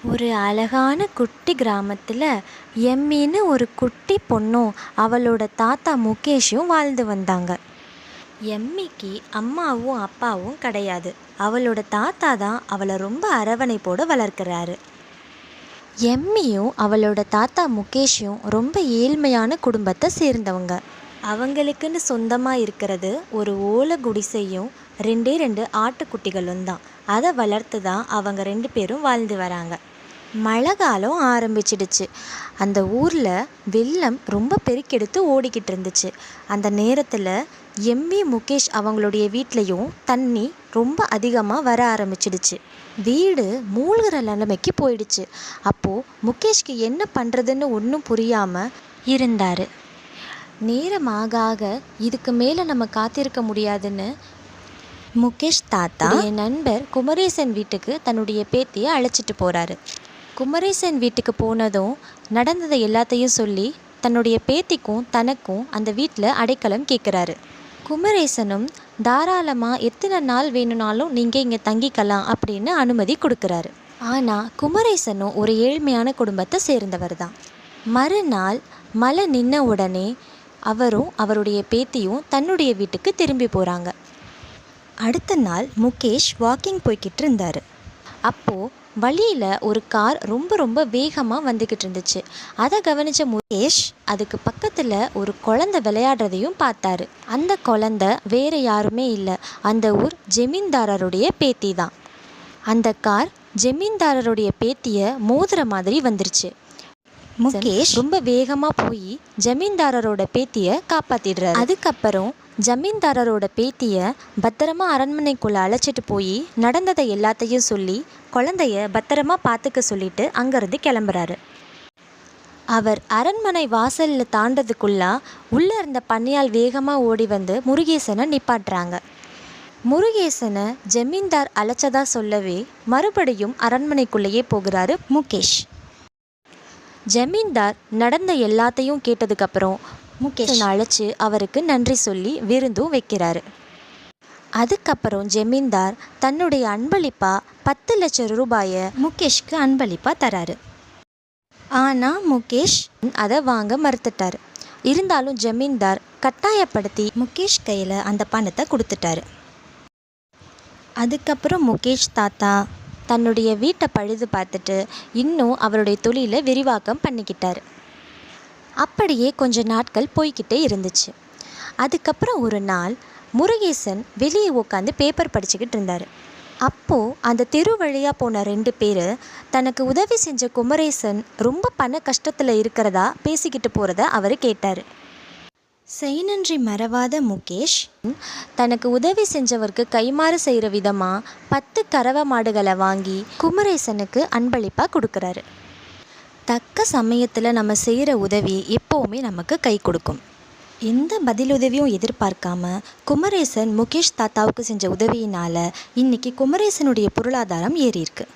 ஒரு அழகான குட்டி கிராமத்தில் எம்மின்னு ஒரு குட்டி பொண்ணும் அவளோட தாத்தா முகேஷும் வாழ்ந்து வந்தாங்க. எம்மிக்கு அம்மாவும் அப்பாவும் கிடையாது. அவளோட தாத்தா தான் அவளை ரொம்ப அரவணைப்போடு வளர்க்குறாரு. எம்மியும் அவளோட தாத்தா முகேஷும் ரொம்ப ஏழ்மையான குடும்பத்தை சேர்ந்தவங்க. அவங்களுக்குன்னு சொந்தமாக இருக்கிறது ஒரு ஓலை குடிசையும் 2 ஆட்டுக்குட்டிகளும் தான். அதை வளர்த்து தான் அவங்க 2 பேரும் வாழ்ந்து வராங்க. மழை காலம் ஆரம்பிச்சிடுச்சு. அந்த ஊரில் வெள்ளம் ரொம்ப பெருக்கெடுத்து ஓடிக்கிட்டு இருந்துச்சு. அந்த நேரத்தில் எம்மி முகேஷ் அவங்களுடைய வீட்லேயும் தண்ணி ரொம்ப அதிகமாக வர ஆரம்பிச்சிடுச்சு. வீடு மூழ்கிற நிலைமைக்கு போயிடுச்சு. அப்போது முகேஷ்க்கு என்ன பண்ணுறதுன்னு ஒன்றும் புரியாமல் இருந்தார். நேரமாக ஆக இதுக்கு மேலே நம்ம காத்திருக்க முடியாதுன்னு முகேஷ் தாத்தா என் நண்பர் குமரேசன் வீட்டுக்கு தன்னுடைய பேத்தியை அழைச்சிட்டு போகிறாரு. குமரேசன் வீட்டுக்கு போனதும் நடந்ததை எல்லாத்தையும் சொல்லி தன்னுடைய பேத்திக்கும் தனக்கும் அந்த வீட்டில் அடைக்கலம் கேட்குறாரு. குமரேசனும் தாராளமாக எத்தனை நாள் வேணும்னாலும் நீங்கள் இங்கே தங்கிக்கலாம் அப்படின்னு அனுமதி கொடுக்குறாரு. ஆனால் குமரேசனும் ஒரு ஏழ்மையான குடும்பத்தை சேர்ந்தவர் தான். மறுநாள் மழை நின்ன உடனே அவரும் அவருடைய பேத்தியும் தன்னுடைய வீட்டுக்கு திரும்பி போகிறாங்க. அடுத்த நாள் முகேஷ் வாக்கிங் போய்கிட்டு இருந்தார். அப்போது வழியில் ஒரு கார் ரொம்ப வேகமாக வந்துக்கிட்டு இருந்துச்சு. அதை கவனித்த முகேஷ் அதுக்கு பக்கத்தில் ஒரு குழந்தை விளையாடுறதையும் பார்த்தாரு. அந்த குழந்தை வேறு யாருமே இல்லை, அந்த ஊர் ஜமீன்தாரருடைய பேத்தி தான். அந்த கார் ஜமீன்தாரருடைய பேத்தியை மோதுற மாதிரி வந்துருச்சு. முகேஷ் ரொம்ப வேகமாக போய் ஜமீன்தாரரோட பேத்தியை காப்பாற்றிடுறாரு. அதுக்கப்புறம் ஜமீன்தாரரோட பேத்தியை பத்திரமா அரண்மனைக்குள்ளே அழைச்சிட்டு போய் நடந்ததை எல்லாத்தையும் சொல்லி குழந்தைய பத்திரமா பார்த்துக்க சொல்லிட்டு அங்கேருந்து கிளம்புறாரு. அவர் அரண்மனை வாசலில் தாண்டதுக்குள்ளா உள்ளே இருந்த பன்னியால் வேகமாக ஓடி வந்து முருகேசனை நிப்பாட்டுறாங்க. முருகேசனை ஜமீன்தார் அழைச்சதா சொல்லவே மறுபடியும் அரண்மனைக்குள்ளேயே போகிறாரு முகேஷ். ஜமீன்தார் நடந்த எல்லாத்தையும் கேட்டதுக்கப்புறம் முகேஷனை அழைச்சி அவருக்கு நன்றி சொல்லி விருந்தும் வைக்கிறாரு. அதுக்கப்புறம் ஜமீன்தார் தன்னுடைய அன்பளிப்பாக 10 லட்சம் ரூபாயை முகேஷ்க்கு அன்பளிப்பாக தராரு. ஆனால் முகேஷ் அதை வாங்க மறுத்துட்டார். இருந்தாலும் ஜமீன்தார் கட்டாயப்படுத்தி முகேஷ் கையில் அந்த பணத்தை கொடுத்துட்டாரு. அதுக்கப்புறம் முகேஷ் தாத்தா தன்னுடைய வீட்டை பழுது பார்த்துட்டு இன்னும் அவருடைய தொழிலை விரிவாக்கம் பண்ணிக்கிட்டார். அப்படியே கொஞ்ச நாட்கள் போய்கிட்டே இருந்துச்சு. அதுக்கப்புறம் ஒரு நாள் முருகேசன் வெளியே உட்காந்து பேப்பர் படிச்சுக்கிட்டு இருந்தார். அப்போது அந்த தெரு வழியாக போன 2 பேர் தனக்கு உதவி செஞ்ச குமரேசன் ரொம்ப பண கஷ்டத்தில் இருக்கிறதா பேசிக்கிட்டு போகிறத அவர் கேட்டார். செய்நன்றி மறவாத முகேஷ் தனக்கு உதவி செஞ்சவருக்கு கைமாறு செய்கிற விதமாக 10 கறவை மாடுகளை வாங்கி குமரேசனுக்கு அன்பளிப்பாக கொடுக்குறாரு. தக்க சமயத்தில் நம்ம செய்கிற உதவி எப்போவுமே நமக்கு கை கொடுக்கும். எந்த பதிலுதவியும் எதிர்பார்க்காம குமரேசன் முகேஷ் தாத்தாவுக்கு செஞ்ச உதவியினால் இன்றைக்கி குமரேசனுடைய பொருளாதாரம் ஏறியிருக்கு.